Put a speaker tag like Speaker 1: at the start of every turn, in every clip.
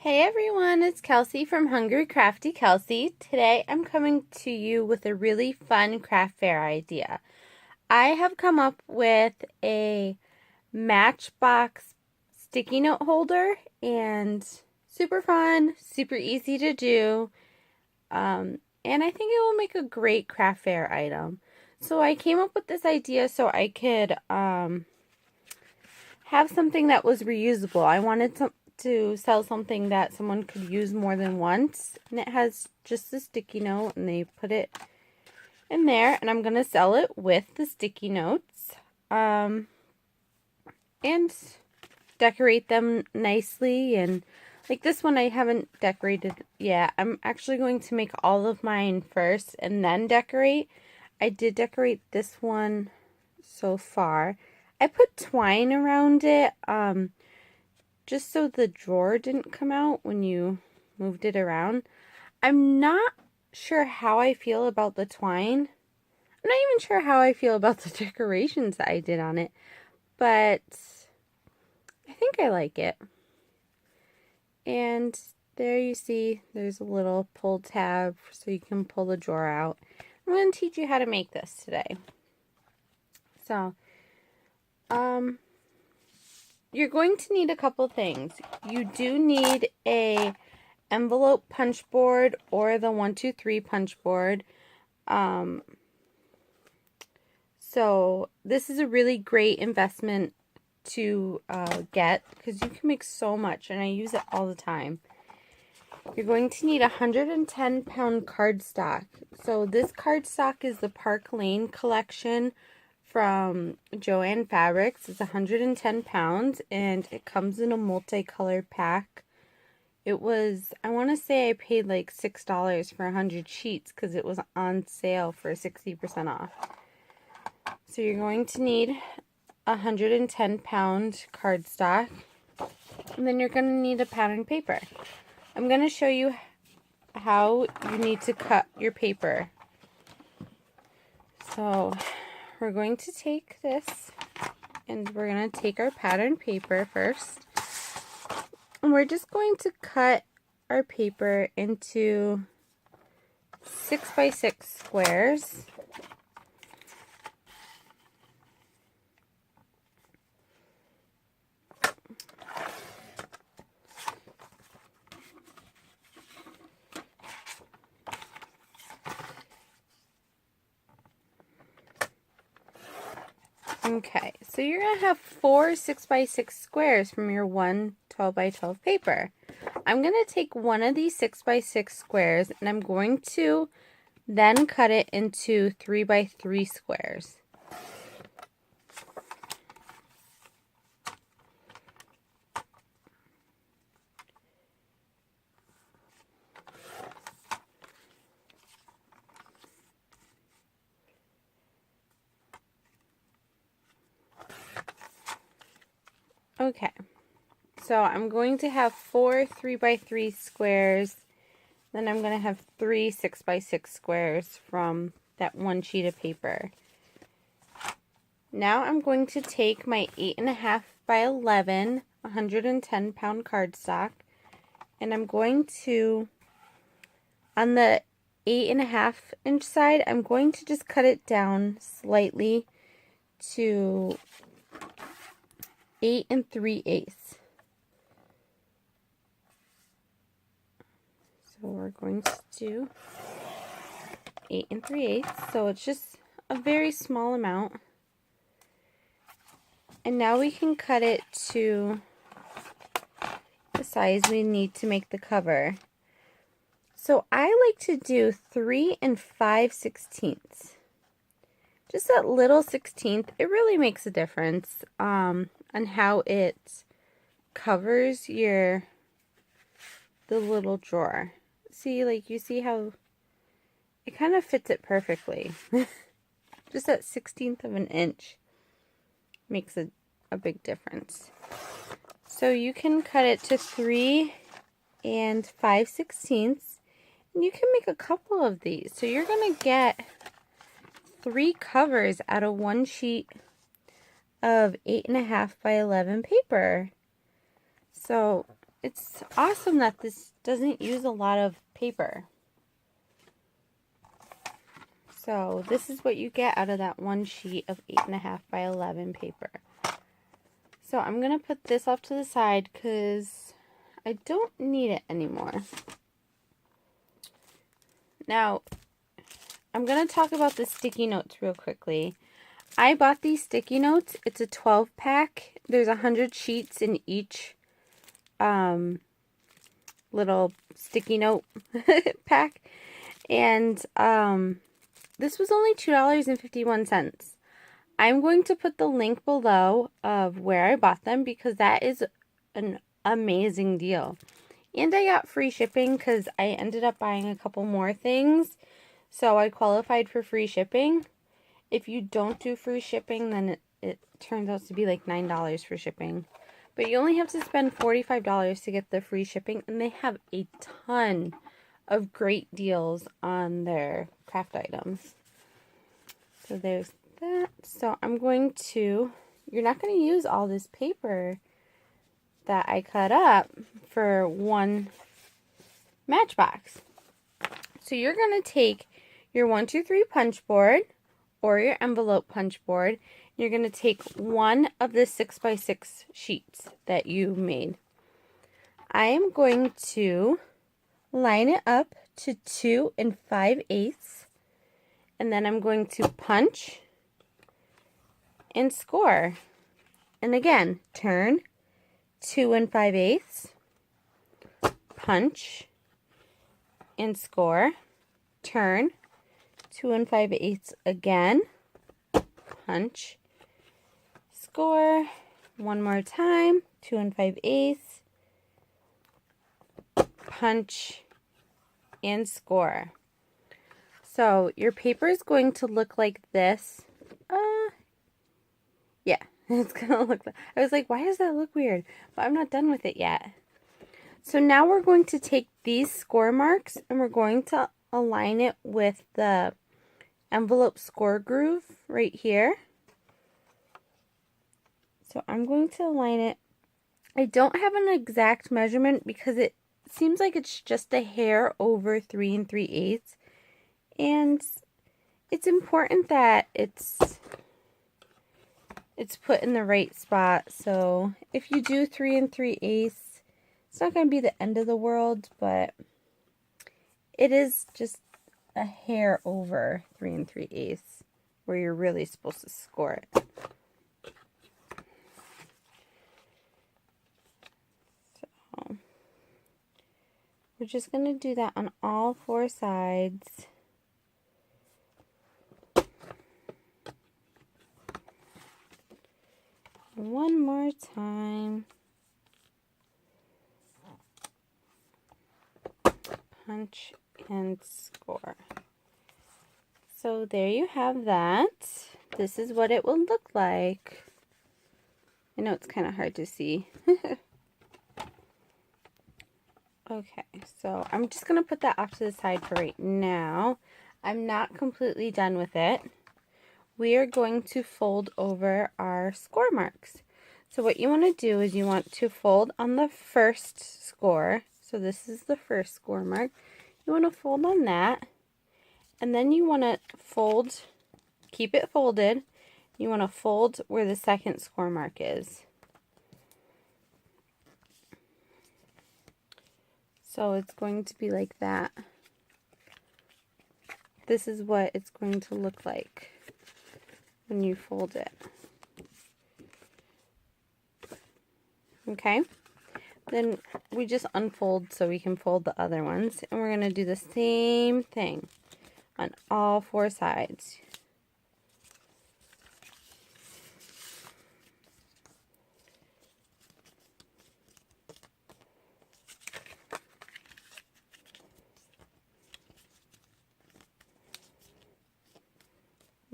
Speaker 1: Hey everyone, it's Kelsey from Hungry Crafty Kelsey. Today I'm coming to you with a really fun craft fair idea. I have come up with a Matchbox sticky note holder and super fun, super easy to do, and I think it will make a great craft fair item. So I came up with this idea so I could have something that was reusable. I wanted to sell something that someone could use more than once, and it has just a sticky note, and they put it in there, and I'm going to sell it with the sticky notes, and decorate them nicely. And like this one I haven't decorated yet. I'm actually going to make all of mine first and then decorate. I did decorate this one so far. I put twine around it, just so the drawer didn't come out when you moved it around. I'm not sure how I feel about the twine. I'm not even sure how I feel about the decorations that I did on it, but I think I like it. And there you see there's a little pull tab so you can pull the drawer out. I'm going to teach you how to make this today. So, you're going to need a couple things. You do need a envelope punch board or the 123 punch board. So this is a really great investment to get because you can make so much, and I use it all the time. You're going to need 110-pound cardstock. So this cardstock is the Park Lane collection from Joann Fabrics. It's 110 pounds, and it comes in a multicolored pack. It was, I want to say I paid like $6 for 100 sheets because it was on sale for 60% off. So you're going to need 110-pound cardstock, and then you're going to need a pattern paper. I'm going to show you how you need to cut your paper. So we're going to take this, and we're going to take our pattern paper first. And we're just going to cut our paper into 6x6 squares. Okay, so you're going to have 4 6x6 squares from your one 12x12 paper. I'm going to take one of these 6x6 squares, and I'm going to then cut it into 3x3 squares. Okay, so I'm going to have 4 3x3 squares, then I'm going to have 3 6x6 squares from that one sheet of paper. Now I'm going to take my 8.5 by 11 110-pound cardstock, and I'm going to, on the 8.5 inch side, I'm going to just cut it down slightly to 8 3/8. So we're going to do 8 3/8. So it's just a very small amount. And now we can cut it to the size we need to make the cover. So I like to do 3 5/16. Just that little 16th, it really makes a difference on how it covers the little drawer. See, like you see how it kind of fits it perfectly. Just that 16th of an inch makes a big difference. So you can cut it to 3 5/16, and you can make a couple of these. So you're going to get 3 covers out of one sheet of 8.5 by 11 paper. So it's awesome that this doesn't use a lot of paper. So this is what you get out of that one sheet of 8.5 by 11 paper. So I'm going to put this off to the side because I don't need it anymore. Now, I'm going to talk about the sticky notes real quickly. I bought these sticky notes. It's a 12 pack. There's 100 sheets in each little sticky note pack. And this was only $2.51. I'm going to put the link below of where I bought them because that is an amazing deal. And I got free shipping because I ended up buying a couple more things. So I qualified for free shipping. If you don't do free shipping, then it turns out to be like $9 for shipping. But you only have to spend $45 to get the free shipping. And they have a ton of great deals on their craft items. So there's that. So I'm going to, you're not going to use all this paper that I cut up for one Matchbox. So you're going to take your 1, 2, 3 punch board or your envelope punch board. You're going to take one of the 6x6 sheets that you made. I am going to line it up to 2 5/8, and then I'm going to punch and score. And again, turn 2 5/8, punch and score, turn 2 5/8 again, punch, score, one more time, 2 5/8, punch, and score. So your paper is going to look like this. Yeah, it's going to look like, I was like, why does that look weird? But I'm not done with it yet. So now we're going to take these score marks and we're going to align it with the envelope score groove right here. So I'm going to align it. I don't have an exact measurement because it seems like it's just a hair over 3 3/8. And it's important that it's put in the right spot. So if you do 3 3/8, it's not going to be the end of the world, but it is just a hair over 3 3/8 where you're really supposed to score it. So we're just going to do that on all 4 sides. One more time. Punch and score. So there you have that. This is what it will look like. I know it's kind of hard to see. Okay, so I'm just going to put that off to the side for right now. I'm not completely done with it. We are going to fold over our score marks. So what you want to do is you want to fold on the first score. So this is the first score mark. You want to fold on that. And then you want to fold, keep it folded. You want to fold where the second score mark is. So it's going to be like that. This is what it's going to look like when you fold it. Okay, then we just unfold so we can fold the other ones, and we're going to do the same thing on all 4 sides.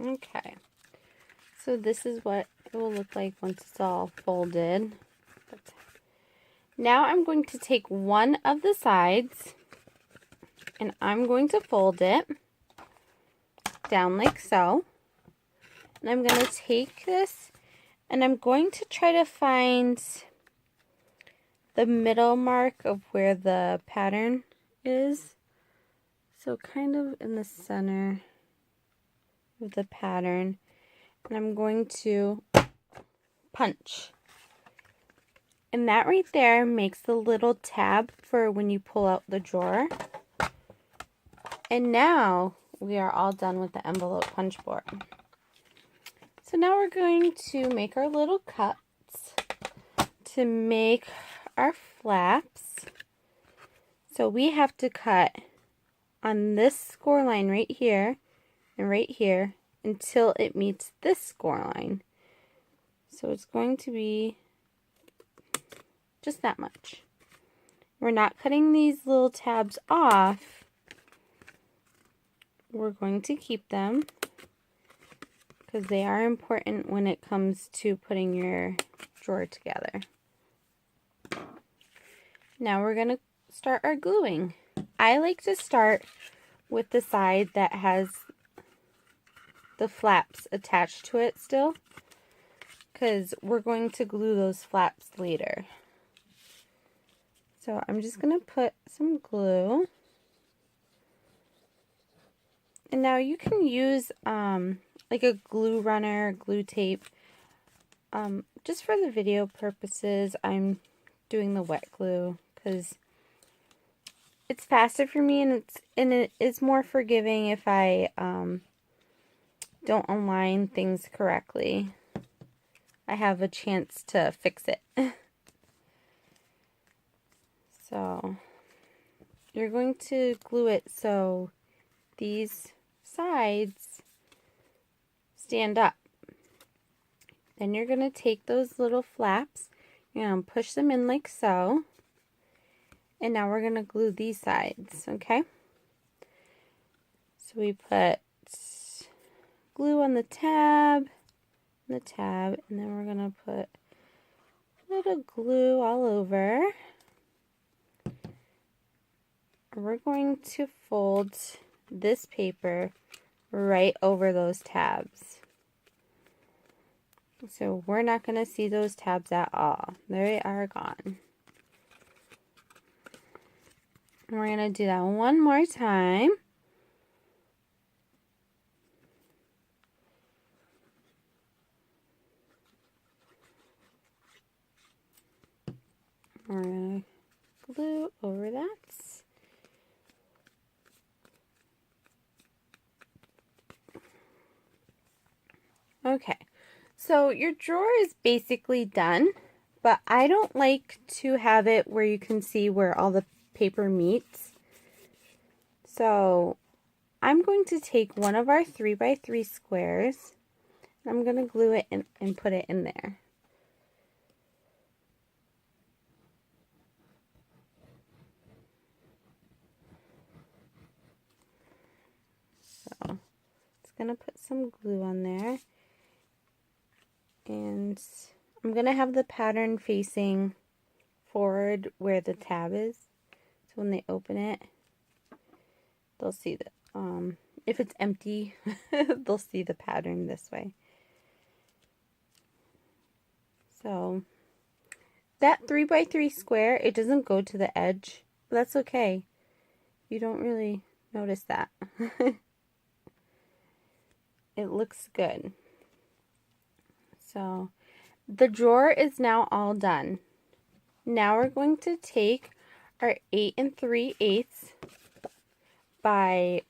Speaker 1: Okay, so this is what it will look like once it's all folded. Now I'm going to take one of the sides and I'm going to fold it down like so. And I'm going to take this and I'm going to try to find the middle mark of where the pattern is. So kind of in the center of the pattern. And I'm going to punch. And that right there makes the little tab for when you pull out the drawer. And now we are all done with the envelope punch board. So now we're going to make our little cuts to make our flaps. So we have to cut on this score line right here and right here until it meets this score line. So it's going to be just that much. We're not cutting these little tabs off. We're going to keep them because they are important when it comes to putting your drawer together. Now we're going to start our gluing. I like to start with the side that has the flaps attached to it still, because we're going to glue those flaps later. So I'm just going to put some glue. And now you can use like a glue runner, glue tape. Just for the video purposes, I'm doing the wet glue because it's faster for me, and it is more forgiving if I don't align things correctly. I have a chance to fix it. So you're going to glue it so these sides stand up. Then you're going to take those little flaps, you're going to push them in like so. And now we're going to glue these sides, okay? So we put glue on the tab, and then we're going to put a little glue all over. We're going to fold this paper right over those tabs. So we're not going to see those tabs at all. They are gone. And we're going to do that one more time. We're going to glue over that. Okay, so your drawer is basically done, but I don't like to have it where you can see where all the paper meets. So I'm going to take one of our 3x3 squares, and I'm going to glue it in and put it in there. So it's going to put some glue on there. And I'm going to have the pattern facing forward where the tab is. So when they open it, they'll see the, if it's empty, they'll see the pattern this way. So that 3x3 square, it doesn't go to the edge. That's okay. You don't really notice that. It looks good. So the drawer is now all done. Now we're going to take our 8 3/8 by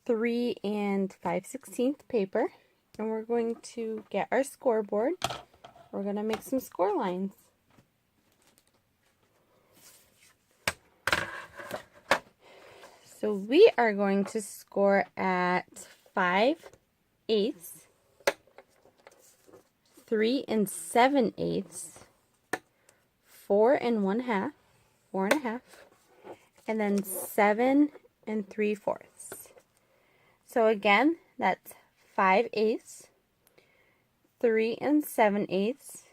Speaker 1: 3 5/16 paper, and we're going to get our scoreboard. We're going to make some score lines. So we are going to score at 5/8, 3 7/8, 4 1/2, 4 1/2, and then 7 3/4. So again, that's 5/8, 3 7/8.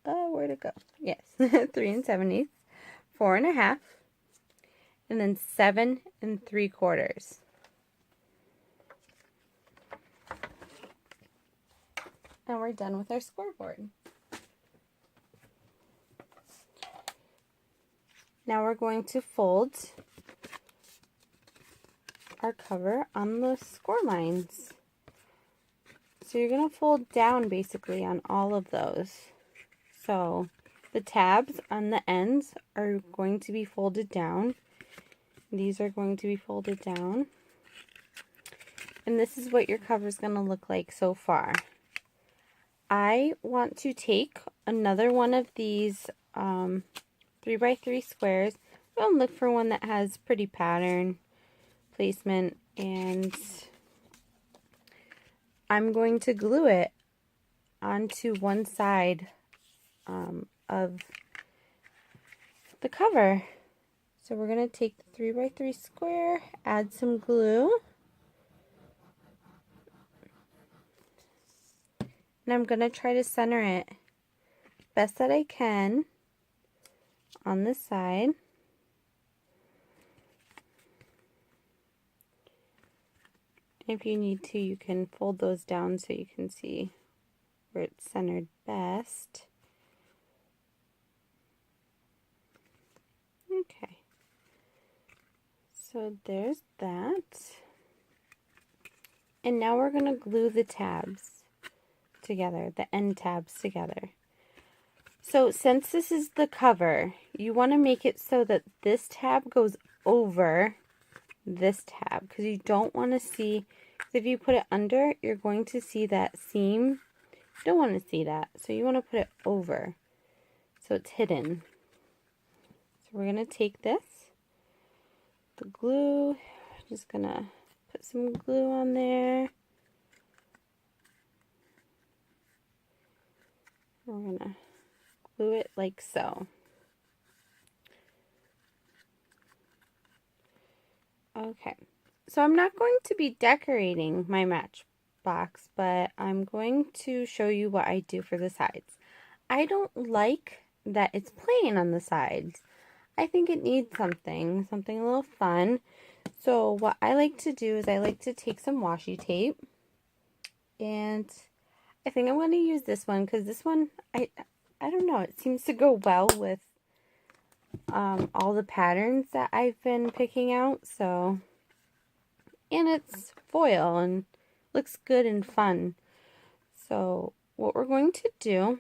Speaker 1: Where'd it go? Yes, 3 7/8, 4 1/2, and then 7 3/4. And we're done with our scoreboard. Now we're going to fold our cover on the score lines. So you're going to fold down basically on all of those. So the tabs on the ends are going to be folded down. These are going to be folded down. And this is what your cover is going to look like so far. I want to take another one of these 3x3 squares. I'm going to look for one that has pretty pattern placement, and I'm going to glue it onto one side of the cover. So we're going to take the 3x3 square, add some glue, and I'm going to try to center it best that I can on this side. If you need to, you can fold those down so you can see where it's centered best. Okay, so there's that. And now we're going to glue the tabs together, the end tabs together. So since this is the cover, you want to make it so that this tab goes over this tab, because you don't want to see, if you put it under, you're going to see that seam. You don't want to see that, so you want to put it over so it's hidden. So we're going to take this, the glue, just going to put some glue on there. We're going to glue it like so. Okay, so I'm not going to be decorating my Matchbox, but I'm going to show you what I do for the sides. I don't like that it's plain on the sides. I think it needs something a little fun. So what I like to do is I like to take some washi tape, and I think I'm going to use this one because this one, I don't know, it seems to go well with all the patterns that I've been picking out. So, and it's foil and looks good and fun. So what we're going to do,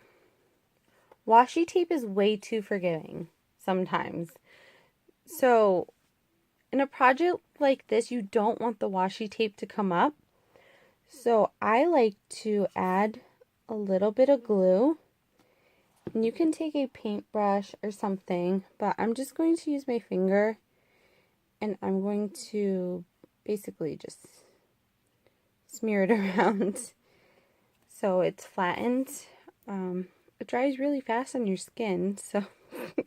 Speaker 1: washi tape is way too forgiving sometimes. So in a project like this, you don't want the washi tape to come up. So I like to add a little bit of glue. And you can take a paintbrush or something, but I'm just going to use my finger, and I'm going to basically just smear it around so it's flattened. It dries really fast on your skin, so you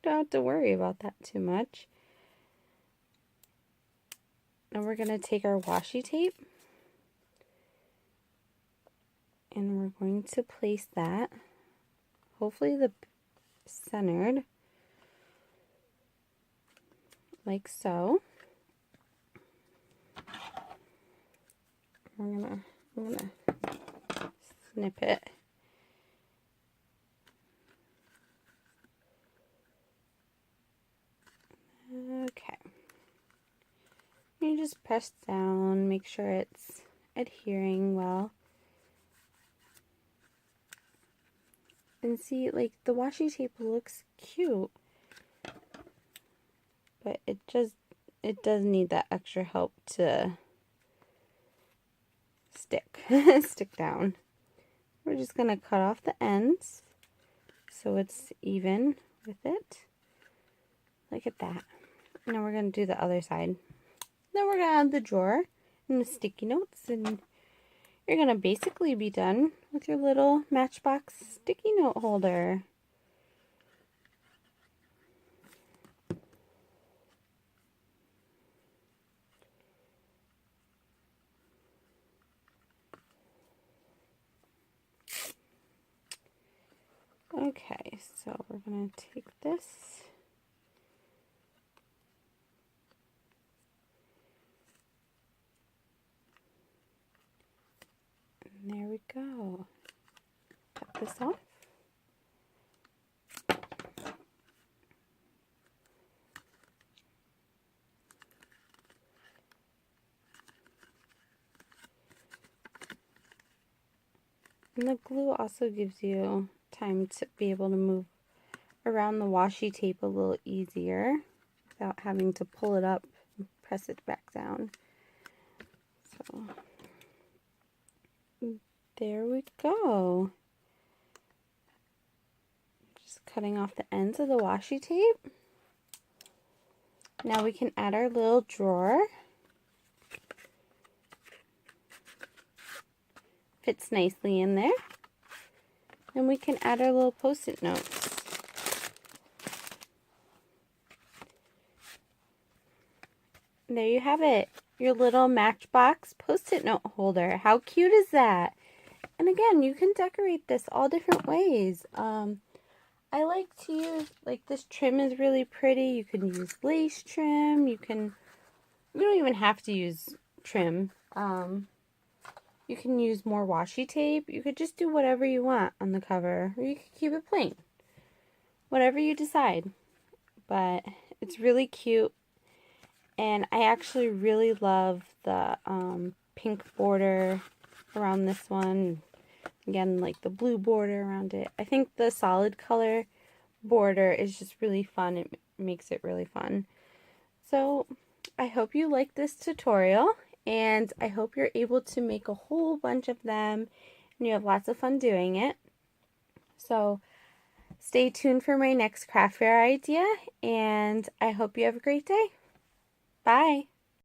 Speaker 1: don't have to worry about that too much. Now we're going to take our washi tape, and we're going to place that, hopefully the centered, like so. I'm gonna snip it. Okay. You just press down, make sure it's adhering well. And see, like, the washi tape looks cute, but it does need that extra help to stick down. We're just gonna cut off the ends so it's even with it. Look at that. Now we're gonna do the other side. Then we're gonna add the drawer and the sticky notes, and you're gonna basically be done with your little Matchbox sticky note holder. Okay, so we're gonna take this. And there we go. Cut this off. And the glue also gives you time to be able to move around the washi tape a little easier without having to pull it up and press it back down. So there we go. Just cutting off the ends of the washi tape. Now we can add our little drawer. Fits nicely in there. And we can add our little post-it notes. And there you have it. Your little Matchbox post-it note holder. How cute is that? And again, you can decorate this all different ways. I like to use, like, this trim is really pretty. You can use lace trim. You don't even have to use trim. You can use more washi tape. You could just do whatever you want on the cover. Or you could keep it plain. Whatever you decide. But it's really cute. And I actually really love the pink border around this one. Again, like the blue border around it. I think the solid color border is just really fun. It makes it really fun. So I hope you like this tutorial, and I hope you're able to make a whole bunch of them and you have lots of fun doing it. So stay tuned for my next craft fair idea, and I hope you have a great day. Bye.